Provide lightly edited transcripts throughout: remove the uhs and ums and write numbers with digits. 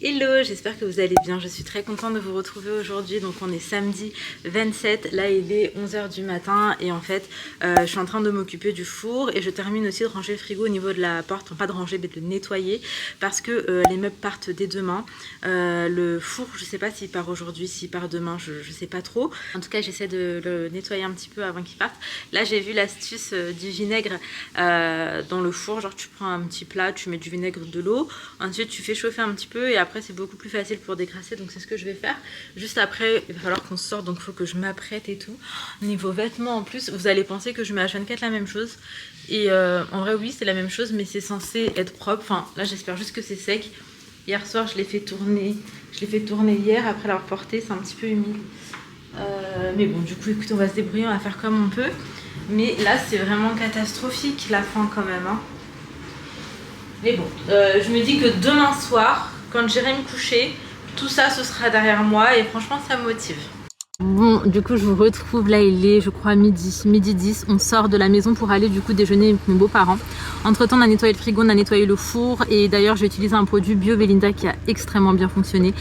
Hello, j'espère que vous allez bien, je suis très contente de vous retrouver aujourd'hui. Donc on est samedi 27, là il est 11h du matin et en fait je suis en train de m'occuper du four et je termine aussi de ranger le frigo au niveau de la porte, enfin pas de ranger mais de le nettoyer parce que les meubles partent dès demain. Le four, je sais pas s'il part aujourd'hui, s'il part demain, je sais pas trop. En tout cas j'essaie de le nettoyer un petit peu avant qu'il parte. Là j'ai vu l'astuce du vinaigre dans le four, genre tu prends un petit plat, tu mets du vinaigre, de l'eau, ensuite tu fais chauffer un petit peu et après c'est beaucoup plus facile pour décrasser, donc c'est ce que je vais faire. Juste après il va falloir qu'on sorte, donc il faut que je m'apprête et tout. Niveau vêtements en plus, vous allez penser que je mets H24 la même chose et en vrai oui c'est la même chose mais c'est censé être propre. Enfin là j'espère juste que c'est sec. Hier soir je l'ai fait tourner hier après l'avoir porté, c'est un petit peu humide. Mais bon du coup écoute, on va se débrouiller, on va faire comme on peut. Mais là c'est vraiment catastrophique la fin quand même hein. Mais bon, je me dis que demain soir, quand j'irai me coucher, tout ça ce sera derrière moi et franchement ça me motive. Bon, du coup je vous retrouve, là il est je crois midi 10, on sort de la maison pour aller du coup déjeuner avec mes beaux-parents. Entre temps on a nettoyé le frigo, on a nettoyé le four et d'ailleurs j'ai utilisé un produit Bio Belinda qui a extrêmement bien fonctionné.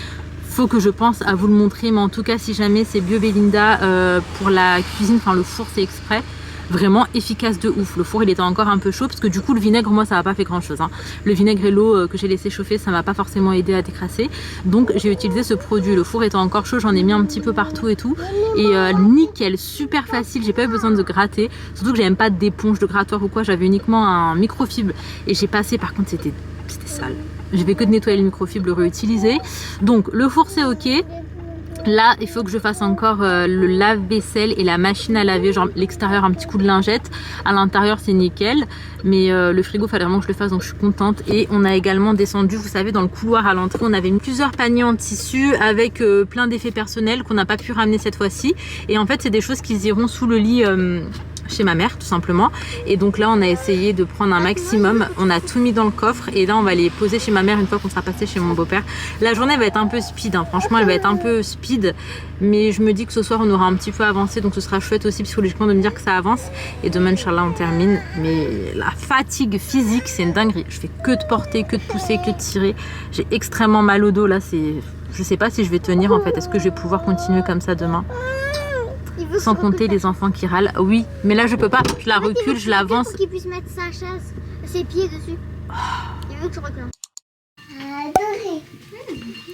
Faut que je pense à vous le montrer, mais en tout cas si jamais c'est Bio Belinda pour la cuisine, enfin le four c'est exprès. Vraiment efficace de ouf. Le four il était encore un peu chaud parce que du coup le vinaigre moi ça n'a pas fait grand chose hein. Le vinaigre et l'eau que j'ai laissé chauffer ça m'a pas forcément aidé à décrasser, donc j'ai utilisé ce produit. Le four étant encore chaud, j'en ai mis un petit peu partout et tout et nickel, super facile, j'ai pas eu besoin de gratter, surtout que j'avais même pas d'éponge de grattoir ou quoi, j'avais uniquement un microfibre et j'ai passé, par contre c'était sale, j'ai fait que de nettoyer le microfibre, le réutiliser. Donc le four c'est ok. Là, il faut que je fasse encore le lave-vaisselle et la machine à laver, genre l'extérieur, un petit coup de lingette. À l'intérieur, c'est nickel. Mais le frigo, il fallait vraiment que je le fasse, donc je suis contente. Et on a également descendu, vous savez, dans le couloir à l'entrée, on avait mis plusieurs paniers en tissu avec plein d'effets personnels qu'on n'a pas pu ramener cette fois-ci. Et en fait, c'est des choses qui iront sous le lit chez ma mère tout simplement. Et donc là on a essayé de prendre un maximum, on a tout mis dans le coffre et là on va les poser chez ma mère une fois qu'on sera passé chez mon beau-père. La journée va être un peu speed hein. Franchement elle va être un peu speed, mais je me dis que ce soir on aura un petit peu avancé, donc ce sera chouette aussi psychologiquement de me dire que ça avance. Et demain inchallah on termine, mais la fatigue physique c'est une dinguerie, je fais que de porter, que de pousser, que de tirer, j'ai extrêmement mal au dos là, c'est, je sais pas si je vais tenir en fait, est-ce que je vais pouvoir continuer comme ça demain? Sans compter les enfants qui râlent. Oui, mais là je peux pas. Je la recule, je l'avance. Pour qu'il puisse mettre sa chaise, ses pieds dessus. Il veut que je recule. Adoré.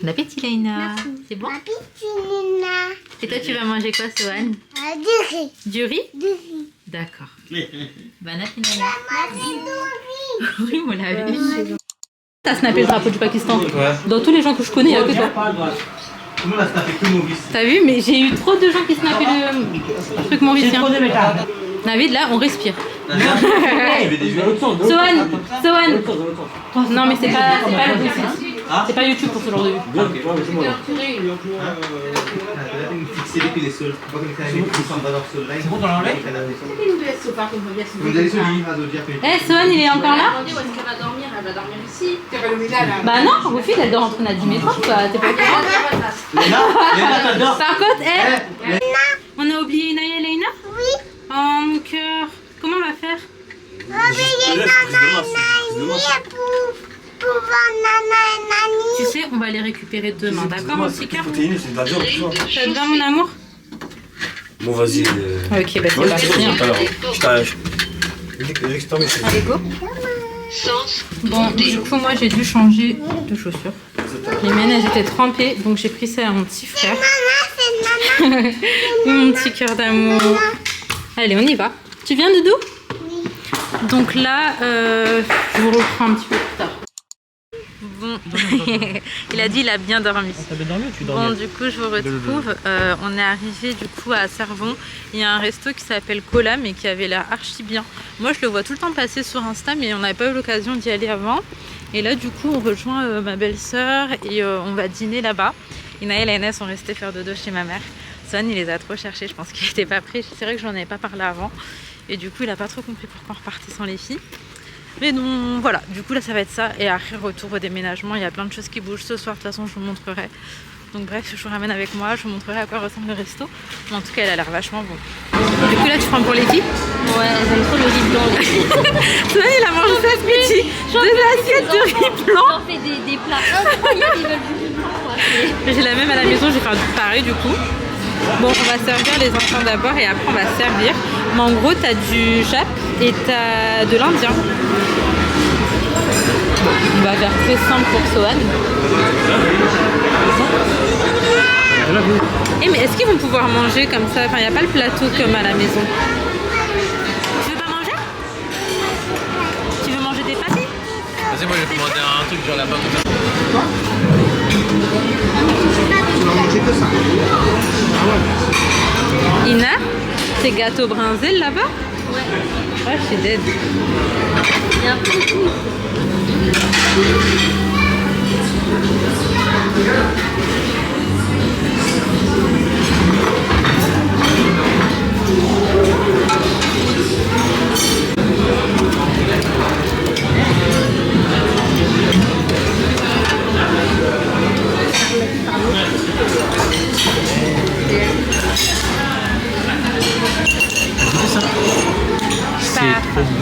Bon appétit Laina. C'est bon? Appétit Lina. Et toi tu vas manger quoi Sohan? Du riz. Du riz? Du riz. D'accord. Bon appétit Laina. Oui, on l'a vu. T'as snappé le drapeau du Pakistan? Ouais. Dans tous les gens que je connais, il n'y a que toi. Tout le monde a snappé que Maurice. T'as vu, mais j'ai eu trop de gens qui snappaient le truc mauricien. David, là, on respire. Sohan, non mais c'est pas le bon site. C'est pas YouTube pour ce genre de vue. C'est bon dans l'enlever? Eh, Sohan, il est encore là? Où est-ce qu'elle va dormir? Elle va dormir ici. Bah non, Rufi, elle dort entre 10 et 30, quoi. T'es pas au courant? Par contre, on a oublié Inaya et Leïna? Oui. Oh mon cœur. Comment on va faire? Réveillez Nana et Nani pour voir Nana et Nani. Tu sais, on va les récupérer demain, d'accord mon petit cœur? Ça te va mon amour? Bon vas-y. Ok, bah c'est parti. Allez go. Bon, du coup moi j'ai dû changer de chaussures. Les miennes elles étaient trempées, donc j'ai pris ça à mon petit frère. C'est Nana. Mon petit cœur d'amour. Allez, on y va. Tu viens Doudou? Oui. Donc là, je vous reprends un petit peu plus tard. Bon, il a dit il a bien dormi. T'as bien dormi ou tu dormais? Bon, du coup, je vous retrouve. On est arrivé du coup à Servon. Il y a un resto qui s'appelle Cola, mais qui avait l'air archi bien. Moi, je le vois tout le temps passer sur Insta, mais on n'avait pas eu l'occasion d'y aller avant. Et là, du coup, on rejoint ma belle-sœur et on va dîner là-bas. Inaël et Laina sont restés faire dodo chez ma mère. Son, il les a trop cherchés. Je pense qu'il n'était pas prêt. C'est vrai que j'en avais pas parlé avant. Et du coup, il a pas trop compris pourquoi on repartait sans les filles. Mais donc voilà, du coup là ça va être ça. Et après retour au déménagement, il y a plein de choses qui bougent ce soir, de toute façon je vous montrerai. Donc bref, je vous ramène avec moi, je vous montrerai à quoi ressemble le resto. Mais en tout cas elle a l'air vachement bon. Du coup là tu prends pour les filles? Ouais, j'aime trop le riz blanc. Là il a mangé ça Sweetie, 2 assiettes de riz blanc. On fait des plats incroyables, ils veulent du riz blanc quoi. J'ai la même à la maison, je vais faire pareil du coup. Bon, on va servir les enfants d'abord et après on va servir. Mais en gros, t'as du jap et t'as de l'indien. On va faire très simple pour Sohan. Eh mais est-ce qu'ils vont pouvoir manger comme ça? Enfin, il n'y a pas le plateau comme à la maison. Tu veux pas manger? Tu veux manger des pâtes? Vas-y, moi je vais commander un truc genre là-bas comme ça. Tu vas manger que ça. Ina, c'est gâteau brinzel là-bas? Ouais. Ouais, je suis dead. Il y a un peu de tout. C'est trop bon.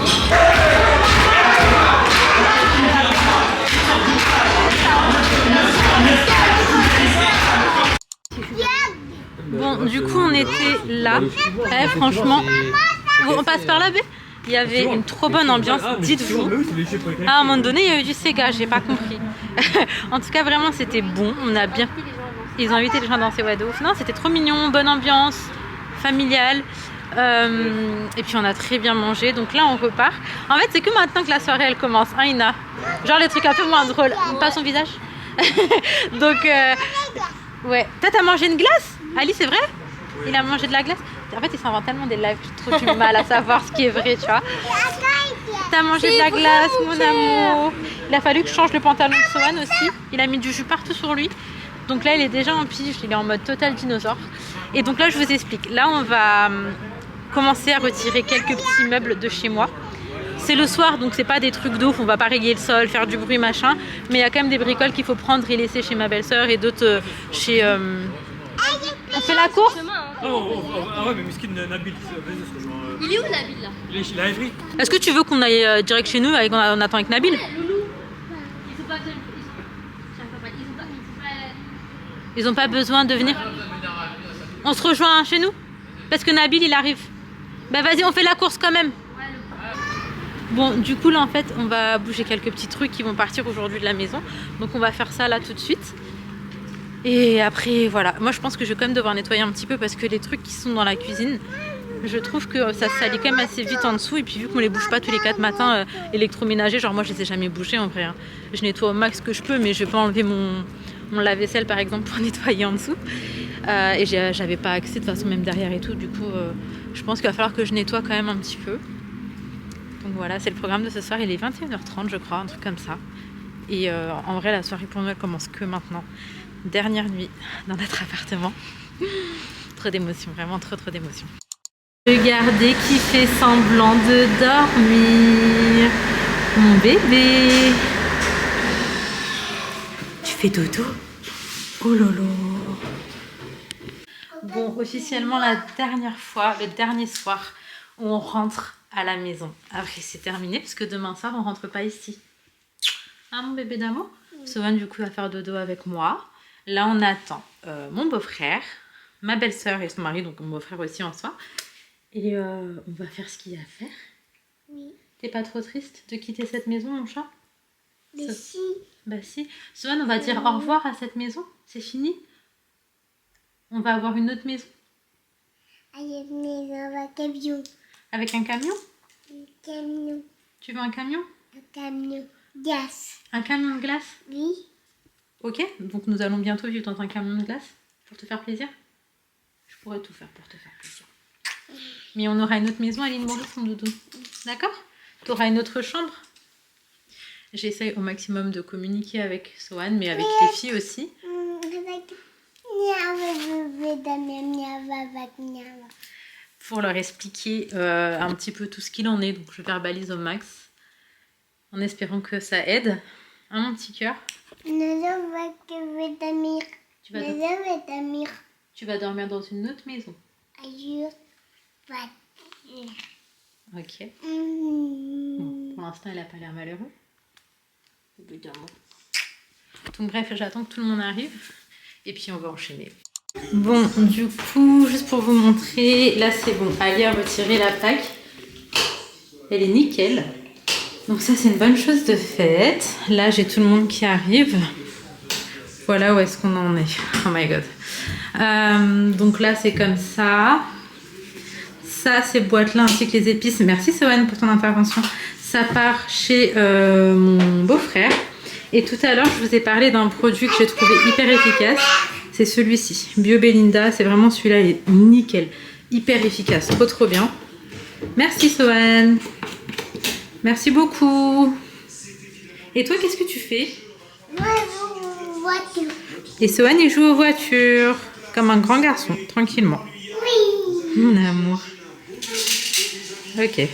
Bon, du coup, on était là. Eh, franchement, on passe par là, bé. Il y avait une trop bonne ambiance, dites-vous. À un moment donné, il y a eu du Sega, j'ai pas compris. En tout cas, vraiment, c'était bon. On a bien. Ils ont invité les gens à danser, ouais, de ouf. Non, c'était trop mignon, bonne ambiance, familiale. Et puis on a très bien mangé, donc là on repart. En fait, c'est que maintenant que la soirée elle commence, hein, Ina. Genre les trucs un peu moins drôles. Pas son visage. Donc, ouais. Toi, t'as mangé une glace? Ali, c'est vrai? Il a mangé de la glace? En fait, il s'invente tellement des lives, j'ai trop du mal à savoir ce qui est vrai, tu vois. T'as mangé de la glace, mon amour. Il a fallu que je change le pantalon de Sohan aussi. Il a mis du jus partout sur lui. Donc là, il est déjà en pige, il est en mode total dinosaure. Et donc là, je vous explique. Là, on va commencer à retirer quelques petits meubles de chez moi. C'est le soir, donc c'est pas des trucs d'ouf, on va pas rayer le sol, faire du bruit, machin. Mais il y a quand même des bricoles qu'il faut prendre et laisser chez ma belle-sœur et d'autres chez... On fait la course? Ah ouais, mais Miskin Nabil, vas-y, se rejoint. Il est où Nabil là? Il a Evry. Est-ce que tu veux qu'on aille direct chez nous, on attend avec Nabil? Loulou. Il faut pas que Ils ont pas besoin de venir. On se rejoint chez nous? Parce que Nabil il arrive. Bah vas-y, on fait la course quand même. Bon, du coup là en fait on va bouger quelques petits trucs qui vont partir aujourd'hui de la maison. Donc on va faire ça là tout de suite. Et après voilà, moi je pense que je vais quand même devoir nettoyer un petit peu parce que les trucs qui sont dans la cuisine, je trouve que ça salit quand même assez vite en dessous. Et puis vu qu'on les bouge pas tous les 4 matins électroménager, genre moi je les ai jamais bougés en vrai, hein. Je nettoie au max que je peux, mais je vais pas enlever mon lave-vaisselle par exemple pour nettoyer en dessous. Et j'avais pas accès de toute façon même derrière et tout. Du coup je pense qu'il va falloir que je nettoie quand même un petit peu. Donc voilà, c'est le programme de ce soir. Il est 21h30 je crois, un truc comme ça. Et en vrai la soirée pour nous elle commence que maintenant. Dernière nuit dans notre appartement. Trop d'émotions, vraiment trop d'émotions. Regardez qui fait semblant de dormir. Mon bébé. Tu fais dodo? Oh lolo. Bon, officiellement la dernière fois, le dernier soir où on rentre à la maison. Après c'est terminé parce que demain soir on rentre pas ici. Hein mon bébé d'amour? Sohan du coup va faire dodo avec moi. Là on attend mon beau-frère, ma belle-sœur et son mari, donc mon beau-frère aussi en soi. Et on va faire ce qu'il y a à faire. Oui. T'es pas trop triste de quitter cette maison mon chat? Mais si. Bah si. Sohan, on va dire au revoir à cette maison. C'est fini. On va avoir une autre maison. Allez, venez dans un camion. Avec un camion? Un camion. Tu veux un camion? Un camion. Gaz. Un camion de glace? Oui. Ok, donc nous allons bientôt vivre dans un camion de glace pour te faire plaisir. Je pourrais tout faire pour te faire plaisir. Mais on aura une autre maison, Aline Maurice, son doudou. D'accord? Tu auras une autre chambre. J'essaye au maximum de communiquer avec Sohan, mais avec les filles aussi. Pour leur expliquer un petit peu tout ce qu'il en est. Donc je verbalise au max. En espérant que ça aide. Hein mon petit cœur? Tu vas dormir dans une autre maison. Ok. Bon, pour l'instant, il n'a pas l'air malheureux. Évidemment. Donc bref, j'attends que tout le monde arrive. Et puis on va enchaîner. Bon, du coup, juste pour vous montrer, là c'est bon. Ali a retiré la plaque. Elle est nickel. Donc ça, c'est une bonne chose de faite. Là, j'ai tout le monde qui arrive. Voilà où est-ce qu'on en est. Oh my god. Donc là, c'est comme ça. Ça, ces boîtes-là, ainsi que les épices. Merci Sohan pour ton intervention. Ça part chez mon beau-frère. Et tout à l'heure, je vous ai parlé d'un produit que j'ai trouvé hyper efficace. C'est celui-ci, Bio Belinda. C'est vraiment celui-là, il est nickel. Hyper efficace, trop bien. Merci Sohan. Merci beaucoup. Et toi, qu'est-ce que tu fais? Moi, je joue aux voitures. Et Sohan, il joue aux voitures. Comme un grand garçon, tranquillement. Oui. Mon amour. Ok.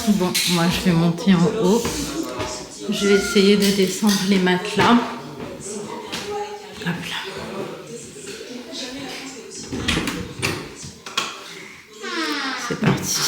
Bon, moi je vais monter en haut. Je vais essayer de descendre les matelas. Hop là. C'est parti.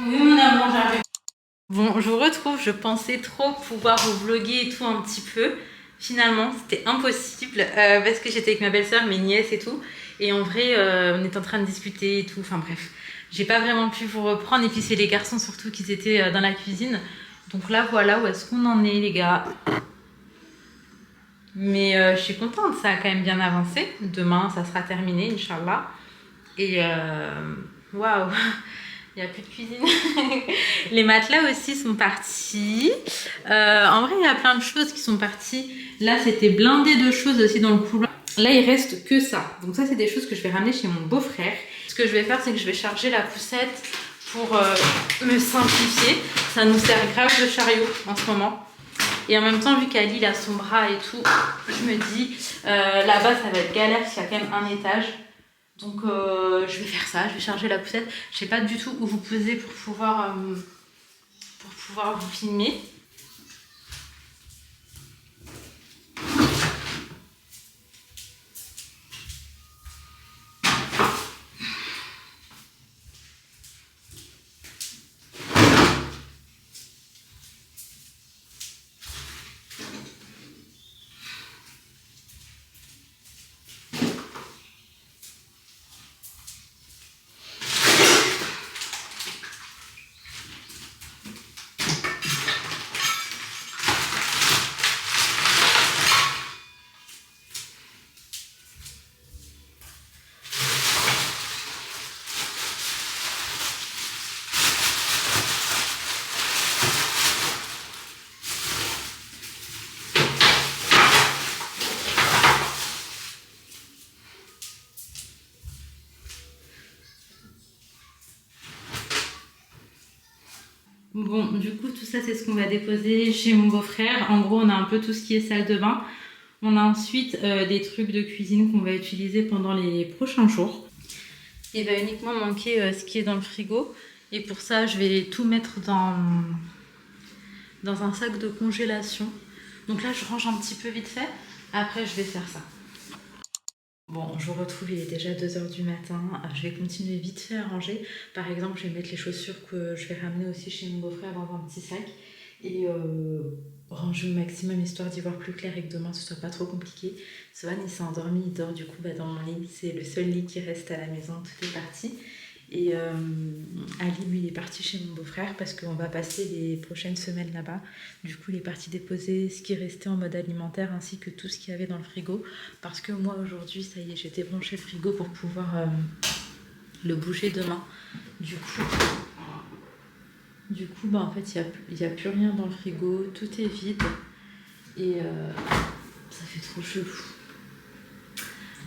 Oui, mon amour, j'arrive. Bon, je vous retrouve. Je pensais trop pouvoir vous vloguer et tout un petit peu. Finalement, c'était impossible parce que j'étais avec ma belle-sœur, mes nièces et tout. Et en vrai, on était en train de discuter et tout. Enfin bref, j'ai pas vraiment pu vous reprendre. Et puis c'est les garçons surtout qui étaient dans la cuisine. Donc là, voilà où est-ce qu'on en est, les gars. Mais je suis contente, ça a quand même bien avancé. Demain, ça sera terminé, Inch'Allah. Et waouh, il n'y a plus de cuisine. Les matelas aussi sont partis. En vrai, il y a plein de choses qui sont parties. Là, c'était blindé de choses aussi dans le couloir. Là, il reste que ça. Donc ça, c'est des choses que je vais ramener chez mon beau-frère. Ce que je vais faire, c'est que je vais charger la poussette pour me simplifier. Ça nous sert grave de chariot en ce moment. Et en même temps, vu qu'Ali il a son bras et tout, je me dis, là-bas, ça va être galère parce qu'il y a quand même un étage. Donc, je vais faire ça, je vais charger la poussette. Je sais pas du tout où vous poser pour pouvoir vous filmer. Bon, du coup, tout ça, c'est ce qu'on va déposer chez mon beau-frère. En gros, on a un peu tout ce qui est salle de bain. On a ensuite des trucs de cuisine qu'on va utiliser pendant les prochains jours. Il va uniquement manquer ce qui est dans le frigo. Et pour ça, je vais tout mettre dans un sac de congélation. Donc là, je range un petit peu vite fait. Après, je vais faire ça. Bon, je vous retrouve, il est déjà 2h du matin. Je vais continuer vite fait à ranger. Par exemple, je vais mettre les chaussures que je vais ramener aussi chez mon beau-frère dans un petit sac. Et ranger au maximum histoire d'y voir plus clair et que demain ce soit pas trop compliqué. Swan il s'est endormi, il dort du coup dans mon lit. C'est le seul lit qui reste à la maison, tout est parti. Et Ali, lui, il est parti chez mon beau-frère parce qu'on va passer les prochaines semaines là-bas. Du coup, il est parti déposer ce qui restait en mode alimentaire ainsi que tout ce qu'il y avait dans le frigo. Parce que moi, aujourd'hui, ça y est, j'ai débranché le frigo pour pouvoir le bouger demain. Du coup bah, en fait, il n'y a plus rien dans le frigo. Tout est vide. Et ça fait trop chelou.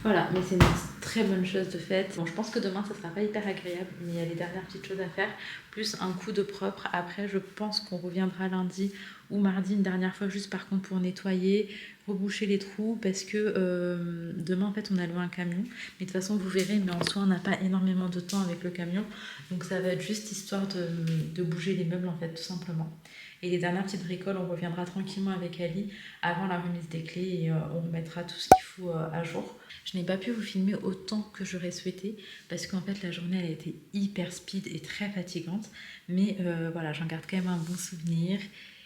Voilà, mais c'est une très bonne chose de fait. Bon, je pense que demain, ça sera pas hyper agréable, mais il y a les dernières petites choses à faire, plus un coup de propre. Après, je pense qu'on reviendra lundi ou mardi une dernière fois, juste par contre pour nettoyer, reboucher les trous, parce que demain, en fait, on a loué un camion. Mais de toute façon, vous verrez, mais en soi, on n'a pas énormément de temps avec le camion. Donc, ça va être juste histoire de bouger les meubles, en fait, tout simplement. Et les dernières petites bricoles, on reviendra tranquillement avec Ali avant la remise des clés et on remettra tout ce qu'il faut à jour. Je n'ai pas pu vous filmer autant que j'aurais souhaité parce qu'en fait la journée elle a été hyper speed et très fatigante. Mais voilà, j'en garde quand même un bon souvenir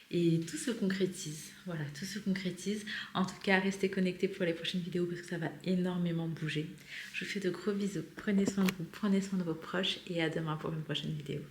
et tout se concrétise. Voilà, tout se concrétise. En tout cas, restez connectés pour les prochaines vidéos parce que ça va énormément bouger. Je vous fais de gros bisous. Prenez soin de vous, prenez soin de vos proches et à demain pour une prochaine vidéo.